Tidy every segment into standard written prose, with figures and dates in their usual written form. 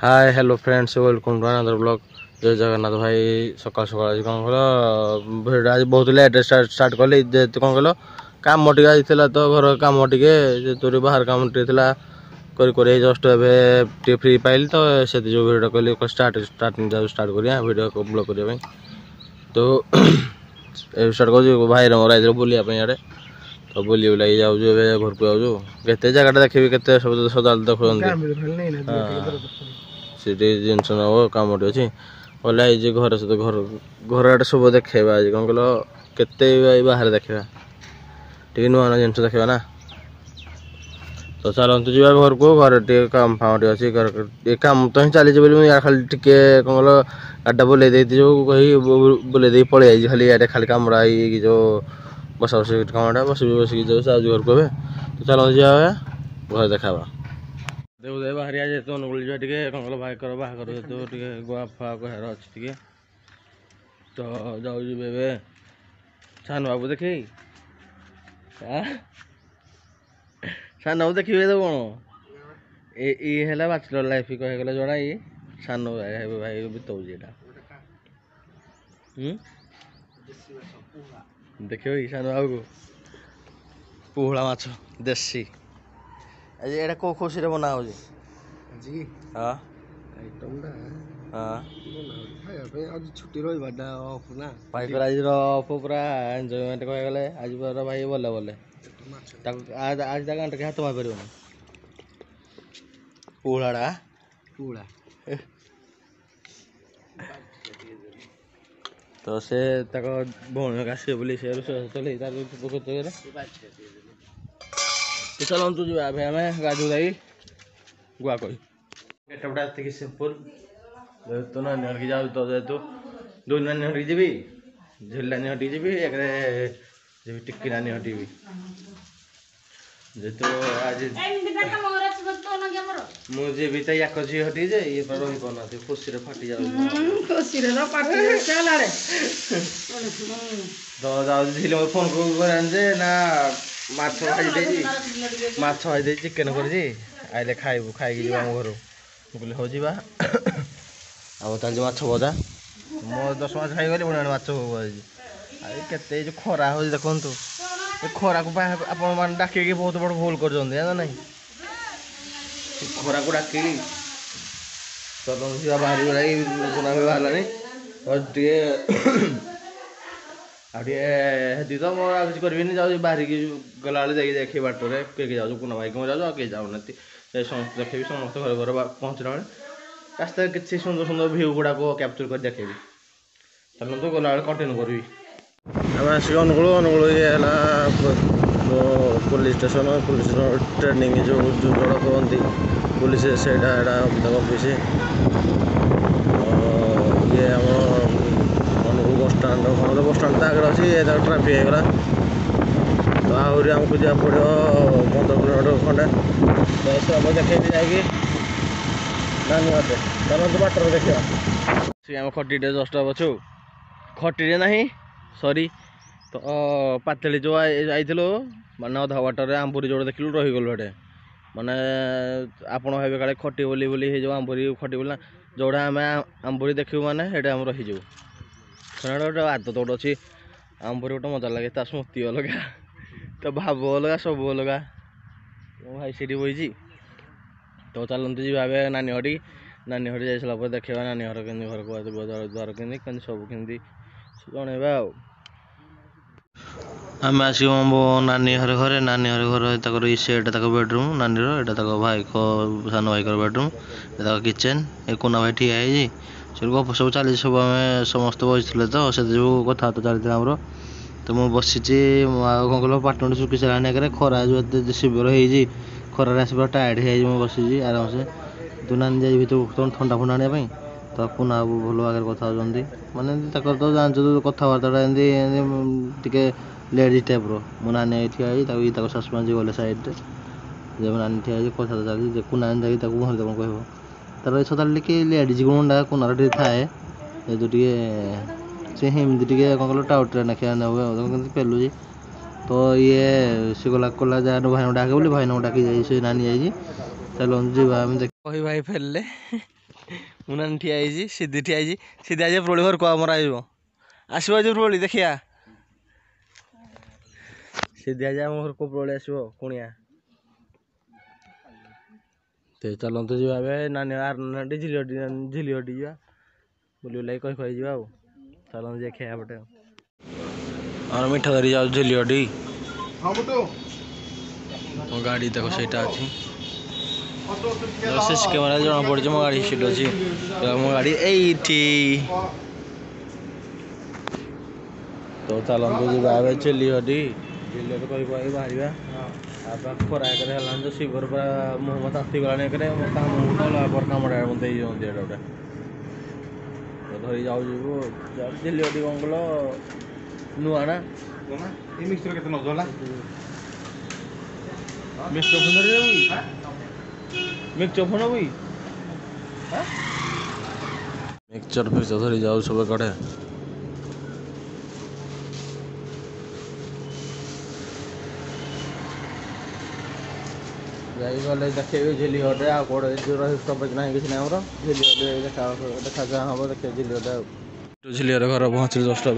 Hi hello friends welcome to another blog. जय जगन्नाथ भाई सकाल सकाल आज कौन कल भिड आज बहुत लेट स्टार्ट कली जेहेतु कौन कल कम टे आज तो घर कम टे जेहतु बाहर कम टे जस्ट ए फ्री पाइल तो से जो भिड कहली स्टार्ट करिया भिड ब्लॉग करने तो स्टार्ट कर भाई मोर आई बुलापी आड़े तो बुली बुलाई जाऊँ घर को जाऊँ के जगह देखी के सब सदा देखुं सीटी जिनस नब कम अच्छी बोले आई घर सहित घर घर आटे सब देखा आज कौन कल के बाहर देखा टे नुआ नुआ जिन देखा ना तो चलतु जी घर को घर टे काम फाम अच्छी कम तो ही चली खाली टे कौन कल गाड़ा बुले जो कही बुले पलि आई खाली इे खाली कमरा जो बसा बस कमटा बस बस जो घर को तो चलतु जी घर देखा देव बाहरी जेहतु अनुगुल जा कौन कल भाई बाहर जेहतु गुआ फुआ कहार अच्छे तो जाऊँ सान बाबू देखे सान बाबू देखिए तो कौन ये बैचलर लाइफ कहगला जोड़ा ये सान भाई बिताऊँ यहाँ देखिए सान बाबू को पुहड़ा माछ देसी आज एटा को खुशी रे बना हो हाँ हाँ छुट्टी रहा ऑफ ना भाई आज ऑफ पूरा एंजॉयमेंट कहगले आज पूरा भाई बोले बोले आज आज घंटे के हाथ मार पार पुहड़ा पुहड़ा तो से भौणी आसवे बोली से चले तो चलतु जी भाई आम गाधु जाई गुआ कही गेटअपटा एति सिंपल जेहतु नानी हर जाऊ तो जेहतु दो नानी हर जी झिल नानी हटी जी एक टिक्की नानी हटी जेहतु आज मुझे भी तो याक झी हटी जे ये रही पाना खुशी फाटी जाऊ तो जाऊ झिल फोन करे ना माछ भाई चिकेन कर आइले खाइबू खाई आम घर बोले हो जा चलती माछ भजा मो 10 मास खाईगली पुणी माछ के खरा हो देखु खरा को आप डाक बहुत बड़ भूल कर ना खरा को डाक चलो बाहर गुना भी बाहर और टे तो मुझे किसी करी जाऊँ बाहर की गला देखे बाटर किए जाऊँ कुना भाई कौन जाऊँ किए जाऊना समस्त देखेबी समस्त घर घर पहुँचला बेले रास्ता किसी सुंदर सुंदर भ्यू गुड़ाक कैप्चर कर देखेबी चलते गला कंटिन्यू करी आम आसिक अनुगुल अनुगुल ये पुलिस स्टेशन ट्रेनिंग जो जड़ कहती पुलिस से ऑफिस ये आम अनुगुल बस स्टाण्ड बस स्टाण्ड तो आगे अच्छी ट्राफिक होगा तो आहरी आमको जा पड़ो 15 किलोमीटर खंडे तो सब देखे जाकि नानी बाटे चलते बाटर देखा आम खटीटे जस्ट पछु खटीटे ना सरी तो पातली जो आईलु माने अधा बाटर आंबुरी जोड़ देखिलु रहीगलु हेटे माने आपण भावे काले खटी बोली बोली जो आंबुरी खटी बोला जोड़ा आम आंबुरी देखू माने हेटे आम रहीजु गोटे आदत गोटे अच्छी आंबुरी गोटे मजा लगे ता स्मृति अलग तो भाव अलग सब अलग भाई सीटी बही तो चलते जी भावे नानी हटी जाइए देखा नानी घर के घर को द्वार के सब के जनवा आम आस नानी घर घर नानी घर घर सेटा बेडरूम नानी भाई को सान भाई बेडरूम किचेन ए कोना भाई ठिया है गप सब चली सब आम समस्त बसते तो से जो कथा चलती आमर तो मुझे बसी कौन कल पाटन चुकी सारे खरा जो शिविर हो खरार आस पूरा टायर्ड हो बसी आराम से तू नानी जाइए तो ठंडा फंडा आने तो पुना भल आगे कथा मानने तो जान कथबार्ता टे लेडीज टाइप मो नानी ठिया शाशुमा जी गले सैड जब नानी ठिया कथा चलती कुनानी जाकि घर कौन कह तार सदा कि लेडीज गुणा कुनार टे थाए जो टे से हिमती टे कौन कल टाउटे नाखिया ने पेलुची तो ये सी गला कला जा भाई डाके बोली भाई डाकी जा नानी जा चलो जी कही भाई फेरले मुना ठिया सीधी ठिया सीधी आज प्रबली घर को मर आसो आज प्रबली देखिया सीधी आज आम घर को प्रबली आसो कुणिया तो चलते जी नानी आर झिली जा बुल बुला कही कही जा चलते जा खाया पटे और मिठा धरी जाओ झिली मो गाड़ी देखो सहीटा अच्छी सीसी कैमेरा जना पड़ी मो गाड़ी सीट अच्छी मो गाड़ी ये तो चलते जी झिली झिली कही कही बाहर खरा जो शिवर पूरा मुह ताती गलानी मुझे कम मत गोटे धरी जाऊ झिली कौन कल नुआ ना मिक्सचर केते नजला मिक्सचर फिक्सचर धरी जाऊ सब कड़े गले देखे झिली हटे आ कौटे स्टपेज ना किसी ना झिली हटे देखा जा हम देखिए झिली हटे झिली घर पहुँचल जस्ट ए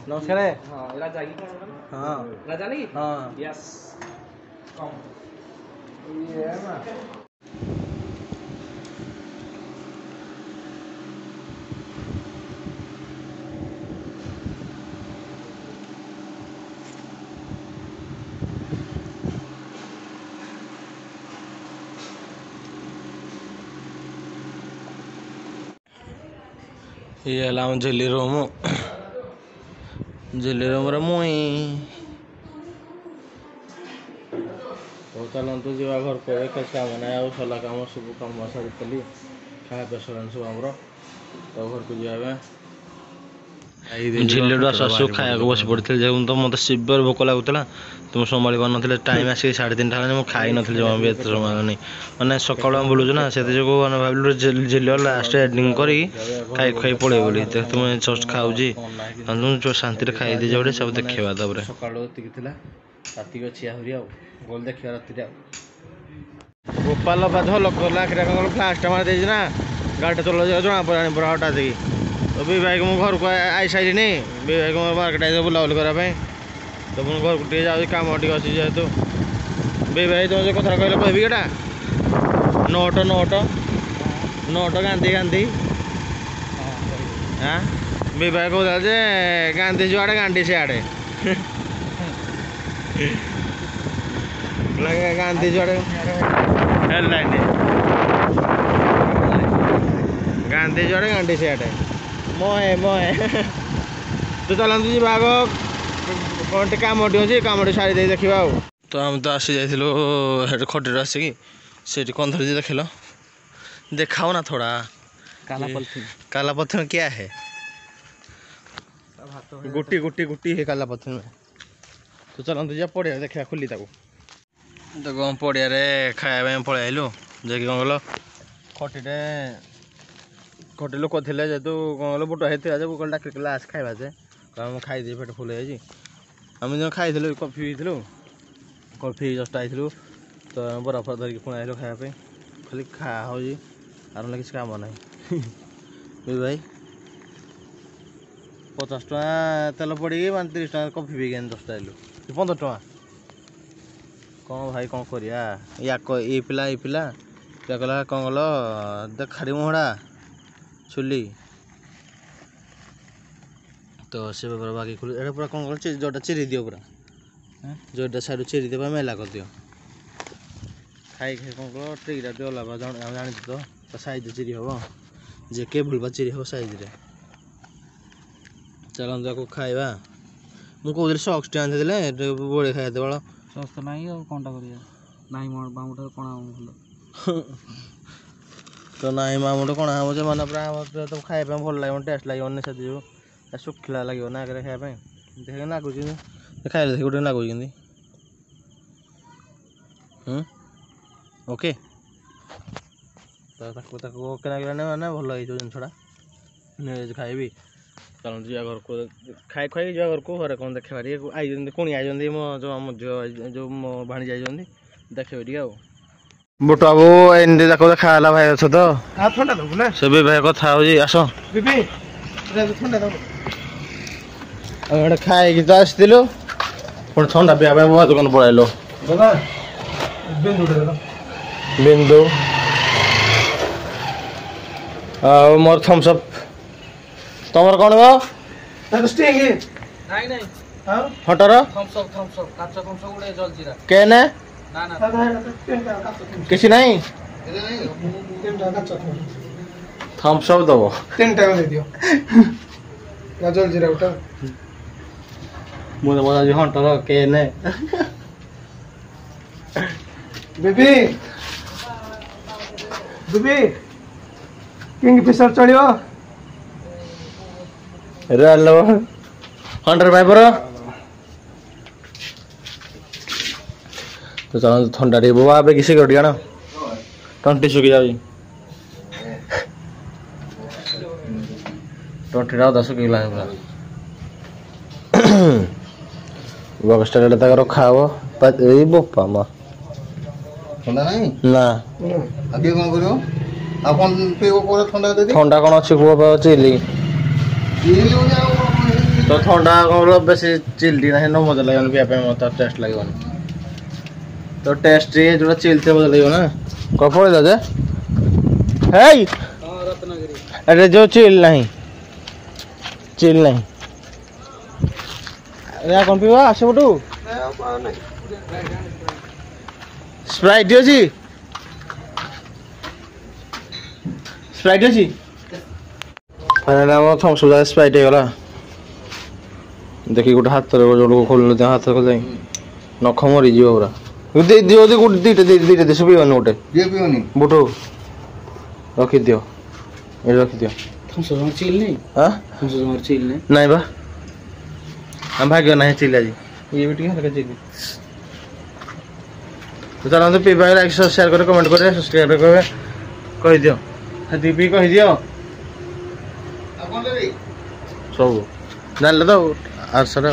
नमस्कार हाँ हाँ यस ये है झिली रूम रे मुई तो चलतु जा घर को एक काम ना सला कम सब कम सारी खाया पिया सर सब आम तो घर को जाए झिली आसू खाया बस पड़ी तो मत सीवियर भोक लगुला तुम संभाली पार ना टाइम आसिक 3:30 है खाई नी जमा भी एत समय नहीं मैंने सका बुलूँ ना से जो भाविलु झिली लास्ट एडिंग कर खाई खाई पड़े बोली तुम जस्ट खाऊँगी तुम शांति खाई दे जाओ सब देखा सका राति अच्छी आहरी बोल देखा राति गोपाल फ्लास्ट मार दे ना गाड़ी चल जना पड़ा पूरा हटा दे तो भाई मुझे घर को आई सारे भाई को मार्केट आई बुलाबुली करने तो मुझे घर को जाऊँ कम टे अच्छी जेहेतु भाई तुम जो कथा कहले कहबी एटा नोट गांधी गांधी हाँ भाई कहता जे गांधी जुआड़े गांधी सियाड़े गांधी जुआड़े गांधी जुआड़े गांधी सियाड़े मोहे मोहे तो चलते जी भाग कौन कम अच्छे कम सारी दे देखा तो आम तो आसी जाइए खटी आसिकी से कौन धरी देख लो देखाओ ना थोड़ा काला पत्थर क्या है गुटी गुटी गुटी है काला पत्थर में तो चलते जा पड़िया देखा खुली देखो पड़िया खाया पलि आइलु जे कौन कल खटीटे खटी लोक थे जेहतु कौन कल बुट होता है कल डाक आस खावा जे मुझे खाई पेट फुल है आम जो खाई कफी पीलु कफी जस्ट आई तो बरफ धरिक पुणी आइलु खायापी खाली खा हो आर किसी काम ना भाई 50 टका तेल पड़ी 30 टका कफी पी 10 आइलु 15 टका कौन भाई कौन करिया ये पिला कहला कौन कल देखाड़ी मुहड़ा चुली तो से बाकी खुल एटा पूरा कौन कर जोटा चिरी दियो पूरा जोटा साइड चिरी देवा मेला कर दियो खाई खाई कौन कर टिकटा टे ओला जानी तो साइज चिरी हम जे के भूलबा चिरी हम साइज रे चलते को खाइबा मुझे कहते सक्स टे आनी बोड़े खाई वाला सस तो नहीं कौन बामुटा कणा भल तो ना मामुटे कणा हम मैंने पूरा तो खाया भल लगे टेस्ट लगे से जो शुखला लगे ना खाया देख नागुच खाइले देख गोटे नागुच ओके तो ओके लगे मैंने भल जिनसा खाइबी चलते जा घर को खाई खाई जा घर को घर कौन देखे पारे आई कुणी आई मो जो मो झील जो मो भाणी आई देखे टे बुट बाबू एमती जाक देखा भाई अछ तो ଥଣ୍ଡା ଦବୁ ନା से भाई कथा हो आस ବିପି ଥଣ୍ଡା ଦବୁ खाई तो आसलु पुणी थंडा पिया दुकान पलैल ବାବା ବିନ୍ଦୁ ଦେଲ बिंदु मोर थम्सअप तुम कौन गो ତାକୁ ଷ୍ଟିଙ୍ଗ ନାଇଁ ନାଇଁ ହଁ हटर थम्स अप କାଚ थम्स अप ଗୁଡେ ଜଲଜି ରା केने ନା ନା ତିନିଟା କାଚ किसी नहीं ତିନିଟା କାଚ थम्सअप दब ତିନିଟା ଦେଇଦିଅ ନା ଜଲଜିରା ଗୋଟେ मुझे बोला हटर केने ବିପି ବିପି କିଙ୍ଗ ଫିଶର ଚଳିବ हंड्रेड पाइपर तो चलो थंडा टे बाबा आप किसी कर दिया ना टंटी सुखी जाओ टंटी टा 10 किलो है पूरा बक्स टा तक रखा हो ए बोपा मा ଥଣ୍ଡା ନାହିଁ ना ଆଉ କିଏ କ'ଣ କରିବ ଆଉ କ'ଣ ପିଇବ ପରେ ଥଣ୍ଡା ଦେଇ ठंडा कौन अच्छी कुआ चिली तो ठंडा कौन बेसी चिल्डी ना न मजा लगन पिया पे मत टेस्ट लगन तो टेस्ट ये जो चिल थे मजा लगन ना को पड़े दादा हे ହଁ ରତ୍ନଗିରି अरे जो चिल नहीं अरे कौन पीवा आसे बटू स्प्राइट अछि अरे ना वो थम सुधा स्प्राइट हे गला देखि गोटे हाथ रे जो लोग खोल ले हाथ खोल जाई नख मरी जीव पूरा दे दियो दे गोटे दीटा दे सुबी वन गोटे କିଏ ପିଅନି बुटू रखी दियो ये रखी दियो थम्स अप चिल नहीं हां थम्स अप चिल नहीं नहीं बा हम भाग्य नहीं चिल आज ये भी ठीक है चिल तो चलो तो पीबा लाइक शेयर करे कमेंट करे सब्सक्राइब करे कह दियो हदी पी कह दियो ଆଉ କ'ଣ ଦେବି सब जान ले तो आर सर